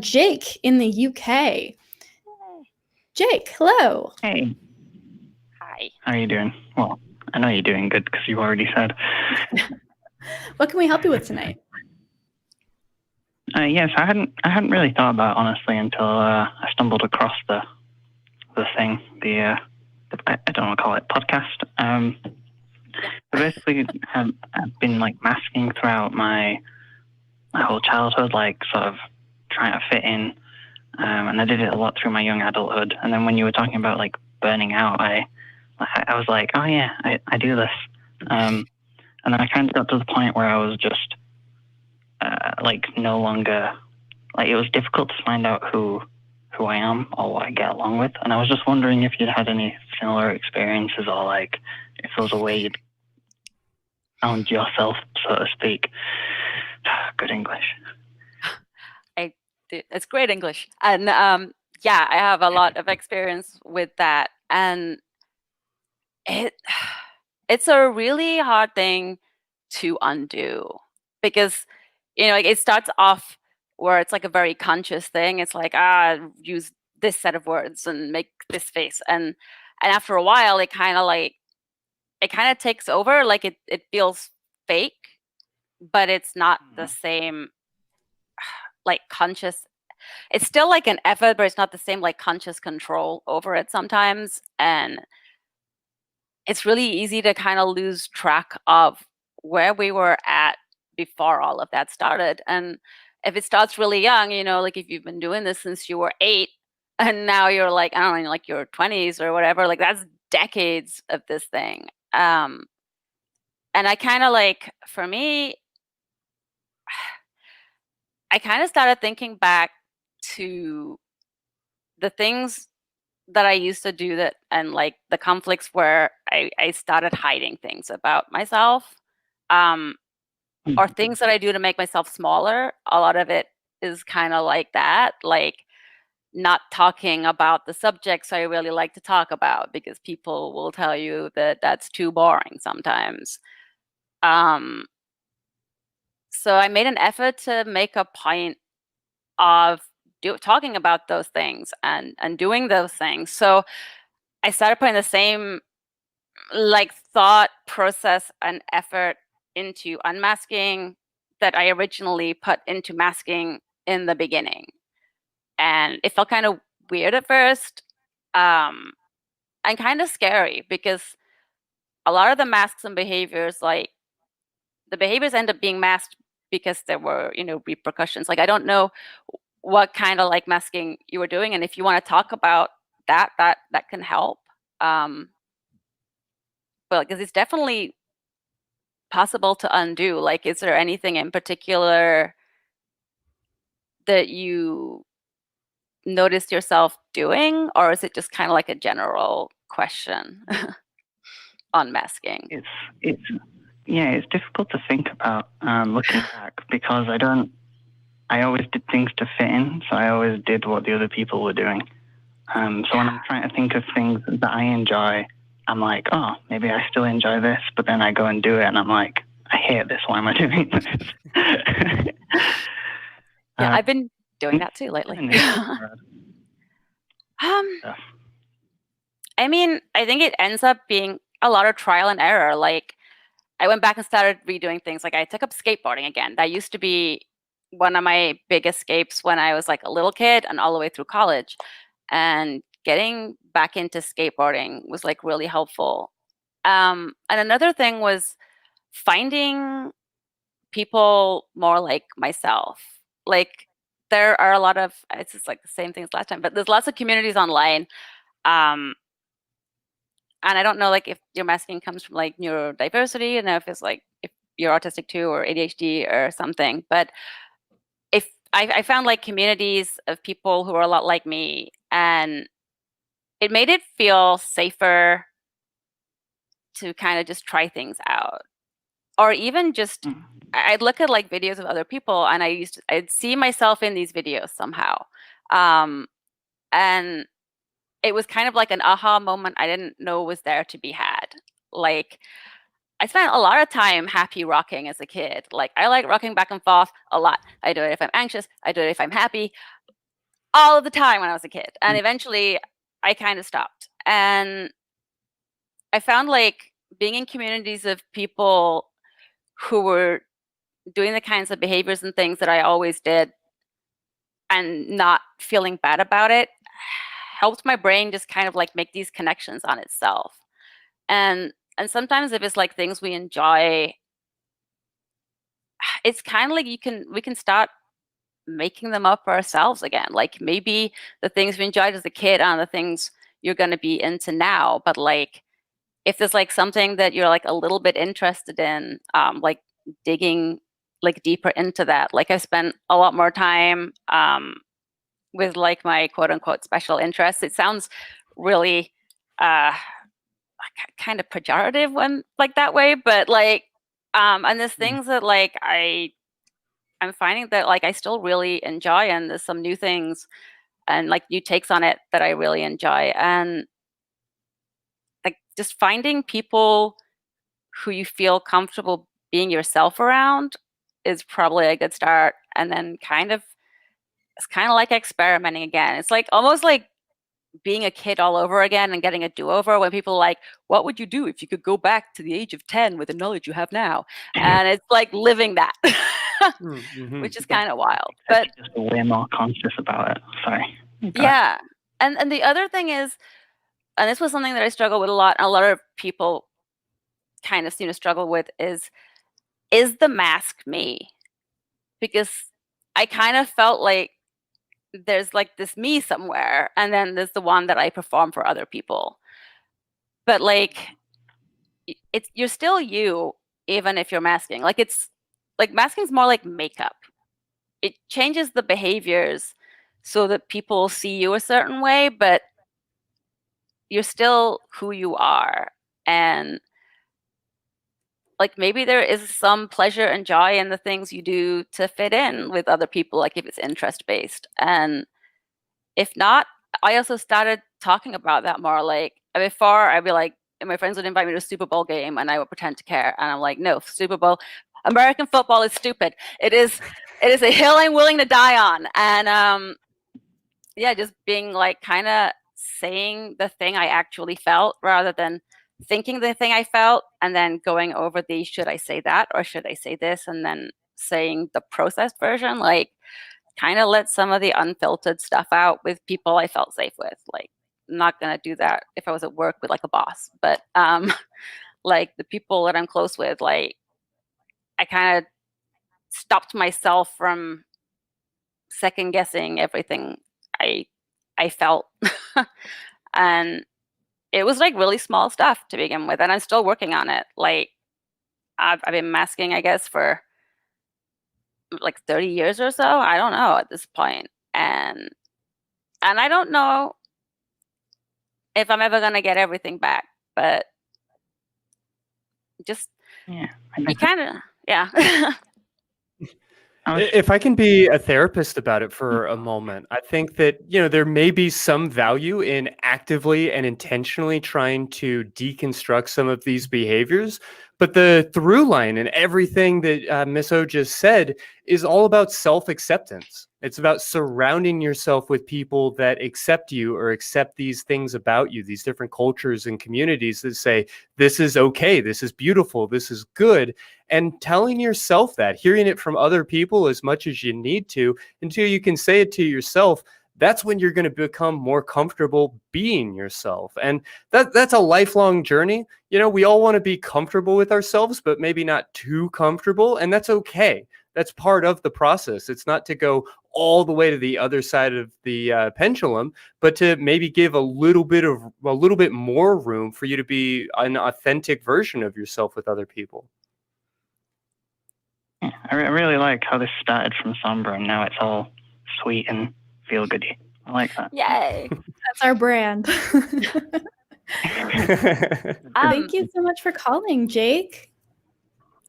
Jake in the UK. Jake, hello. Hey, Hi. how are you doing? Well, I know you're doing good because you already said. What can we help you with tonight? Yes, I hadn't really thought about it, honestly, until I stumbled across the thing, I don't want to call it podcast. So basically, I've been like masking throughout my whole childhood, like sort of trying to fit in, and I did it a lot through my young adulthood. And then when you were talking about like burning out, I was like, oh yeah, I do this. And then I kind of got to the point where I was just like no longer, like it was difficult to find out who I am or what I get along with. And I was just wondering if you'd had any similar experiences, or like if there was a way you'd found yourself, so to speak. Good English. It's great English. And yeah, I have a lot of experience with that. And it's a really hard thing to undo, because like it starts off where it's like a very conscious thing. It's like, use this set of words and make this face, and after a while it kind of takes over. Like it feels fake, but it's not the same like conscious. It's still like an effort, but it's not the same like conscious control over it sometimes. And it's really easy to kind of lose track of where we were at before all of that started. And if it starts really young, like if you've been doing this since you were 8 and now you're like, I don't know, like your 20s or whatever, like that's decades of this thing. And I kind of like, for me, I kind of started thinking back to the things that I used to do, that, and like the conflicts where I started hiding things about myself, or things that I do to make myself smaller. A lot of it is kind of like that, like not talking about the subjects I really like to talk about because people will tell you that that's too boring sometimes. So I made an effort to make a point of talking about those things and doing those things. So I started putting the same like thought process and effort into unmasking that I originally put into masking in the beginning. And it felt kind of weird at first, and kind of scary, because a lot of the masks and behaviors, like the behaviors end up being masked because there were, repercussions. Like I don't know what kind of like masking you were doing, and if you want to talk about that can help. But because it's definitely possible to undo. Like, is there anything in particular that you noticed yourself doing, or is it just kind of like a general question on masking? It's difficult to think about looking back, because I always did things to fit in, so I always did what the other people were doing. So when I'm trying to think of things that I enjoy, I'm like, oh, maybe I still enjoy this, but then I go and do it and I'm like, I hate this, why am I doing this? Yeah, I've been doing that too lately. I mean, I think it ends up being a lot of trial and error. Like, I went back and started redoing things. Like, I took up skateboarding again. That used to be one of my big escapes when I was like a little kid and all the way through college. And getting back into skateboarding was like really helpful. And another thing was finding people more like myself. Like, there are a lot of, it's just like the same thing as last time, but there's lots of communities online. And I don't know, like, if your masking comes from like neurodiversity, and if it's like if you're autistic too, or ADHD or something. But if I found like communities of people who are a lot like me, and it made it feel safer to kind of just try things out, or even just I'd look at like videos of other people, and I'd see myself in these videos somehow, and it was kind of like an aha moment I didn't know was there to be had. Like, I spent a lot of time happy rocking as a kid. Like, I like rocking back and forth a lot. I do it if I'm anxious. I do it if I'm happy. all of the time when I was a kid. And eventually I kind of stopped. And I found like being in communities of people who were doing the kinds of behaviors and things that I always did and not feeling bad about it helped my brain just kind of like make these connections on itself. And sometimes if it's like things we enjoy, it's kind of like we can start making them up for ourselves again. Like maybe the things we enjoyed as a kid aren't the things you're going to be into now, but like if there's like something that you're like a little bit interested in, like digging like deeper into that. Like I spent a lot more time with like my quote unquote special interests. It sounds really kind of pejorative when like that way, but like and there's things that like I'm finding that like I still really enjoy, and there's some new things and like new takes on it that I really enjoy. And like just finding people who you feel comfortable being yourself around is probably a good start. And then it's kind of like experimenting again. It's like almost like being a kid all over again and getting a do-over when people are like, what would you do if you could go back to the age of 10 with the knowledge you have now? And it's like living that, which is kind of wild. But just way more conscious about it. Sorry. Yeah. And the other thing is, and this was something that I struggle with a lot, and a lot of people kind of seem to struggle with, is the mask me? Because I kind of felt like there's like this me somewhere, and then there's the one that I perform for other people. But like you're still you, even if you're masking. Like it's like masking's more like makeup. It changes the behaviors so that people see you a certain way, but you're still who you are. And like maybe there is some pleasure and joy in the things you do to fit in with other people, like if it's interest based. And if not, I also started talking about that more. Like before, I'd be like, and my friends would invite me to a Super Bowl game and I would pretend to care. And I'm like, no, Super Bowl, American football is stupid. It is a hill I'm willing to die on. And yeah, just being like kind of saying the thing I actually felt rather than thinking the thing I felt and then going over the should I say that or should I say this, and then saying the processed version. Like kind of let some of the unfiltered stuff out with people I felt safe with. Like I'm not gonna do that if I was at work with like a boss, but like the people that I'm close with, like I kind of stopped myself from second guessing everything I felt. And it was like really small stuff to begin with, and I'm still working on it. Like I've been masking, I guess, for like 30 years or so. I don't know at this point. And I don't know if I'm ever gonna get everything back, but just Yeah. you kind of yeah. If I can be a therapist about it for a moment, I think that, there may be some value in actively and intentionally trying to deconstruct some of these behaviors. But the through line in everything that Miss O just said is all about self-acceptance. It's about surrounding yourself with people that accept you or accept these things about you, these different cultures and communities that say, this is okay, this is beautiful, this is good. And telling yourself that, hearing it from other people as much as you need to, until you can say it to yourself, that's when you're going to become more comfortable being yourself. And that's a lifelong journey. We all want to be comfortable with ourselves, but maybe not too comfortable. And that's okay. That's part of the process. It's not to go all the way to the other side of the pendulum, but to maybe give a little bit more room for you to be an authentic version of yourself with other people. Yeah, I really like how this started from somber and now it's all sweet and feel goody. I like that. Yay. That's our brand. Thank you so much for calling, Jake.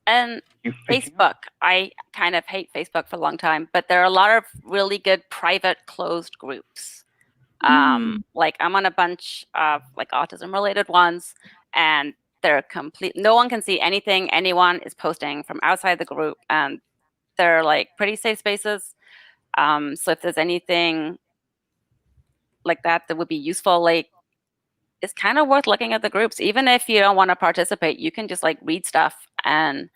And Facebook, I kind of hate Facebook for a long time, but there are a lot of really good private closed groups. Like I'm on a bunch of like autism related ones, and they're complete. No one can see anything anyone is posting from outside the group, and they're like pretty safe spaces. So if there's anything like that would be useful, like it's kind of worth looking at the groups. Even if you don't want to participate, you can just like read stuff, and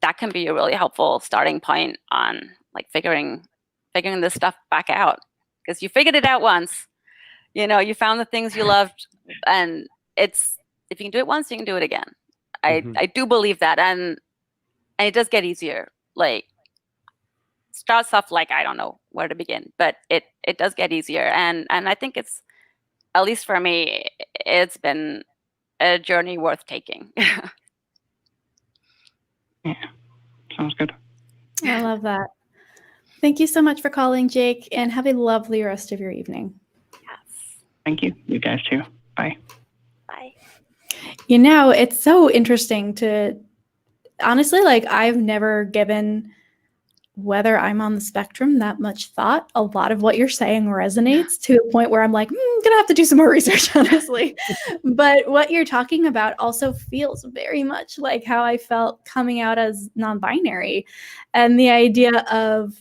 that can be a really helpful starting point on like figuring this stuff back out, because you figured it out once. You found the things you loved, and if you can do it once, you can do it again. I do believe that, and it does get easier. Like starts off like I don't know where to begin, but it does get easier, and I think it's, at least for me, it's been a journey worth taking. Yeah, sounds good. I love that. Thank you so much for calling, Jake, and have a lovely rest of your evening. Yes. Thank you. You guys too. Bye. Bye. It's so interesting to, honestly, like I've never given whether I'm on the spectrum that much thought. A lot of what you're saying resonates to a point where I'm like, I'm gonna have to do some more research, honestly. But what you're talking about also feels very much like how I felt coming out as non-binary, and the idea of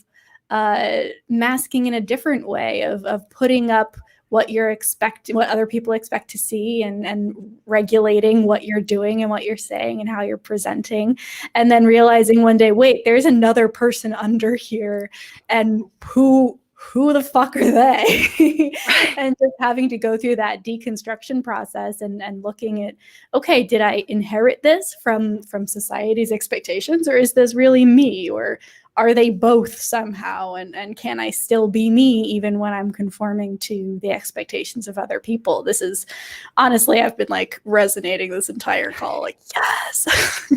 masking in a different way, of putting up what what other people expect to see, and regulating what you're doing and what you're saying and how you're presenting, and then realizing one day, wait, there's another person under here, and who the fuck are they? And just having to go through that deconstruction process and looking at, okay, did I inherit this from society's expectations, or is this really me, or are they both somehow? And can I still be me even when I'm conforming to the expectations of other people? This is, honestly, I've been like resonating this entire call, like, yes.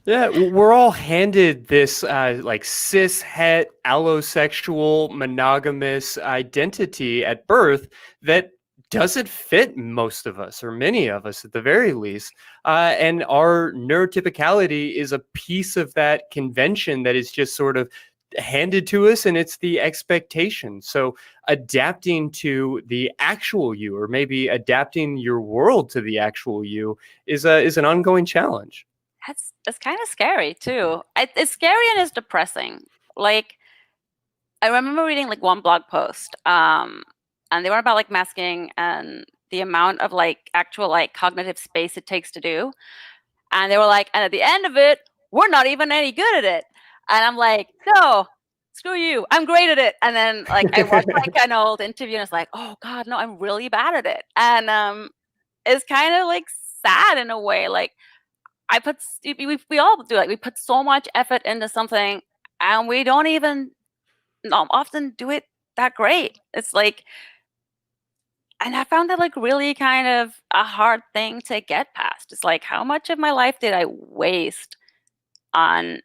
Yeah, we're all handed this like cis het allosexual monogamous identity at birth that doesn't fit most of us, or many of us at the very least. And our neurotypicality is a piece of that convention that is just sort of handed to us, and it's the expectation. So adapting to the actual you, or maybe adapting your world to the actual you, is an ongoing challenge. That's kind of scary too. It's scary and it's depressing. Like, I remember reading like one blog post, and they were about like masking and the amount of like actual like cognitive space it takes to do. And they were like, and at the end of it, we're not even any good at it. And I'm like, no, screw you, I'm great at it. And then like I watched like an old interview, and it's like, oh God, no, I'm really bad at it. And it's kind of like sad in a way. Like, we all do, like we put so much effort into something, and we don't even often do it that great. It's like, and I found that like really kind of a hard thing to get past. It's like, how much of my life did I waste on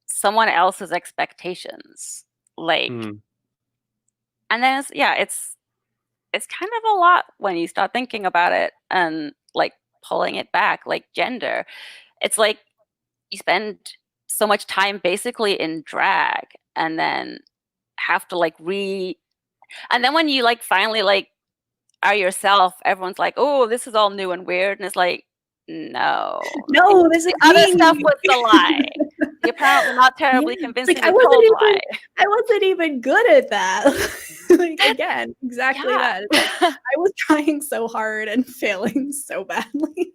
someone else's expectations? Like, and then it's kind of a lot when you start thinking about it and like pulling it back, like gender. It's like you spend so much time basically in drag, and then have to like and then when you like finally like are yourself, everyone's like, oh, this is all new and weird. And it's like, no, this is other me. stuff was the lie. The apparently not terribly convincing like, told lie. I wasn't even good at that. Like, again, exactly that. Like, I was trying so hard and failing so badly.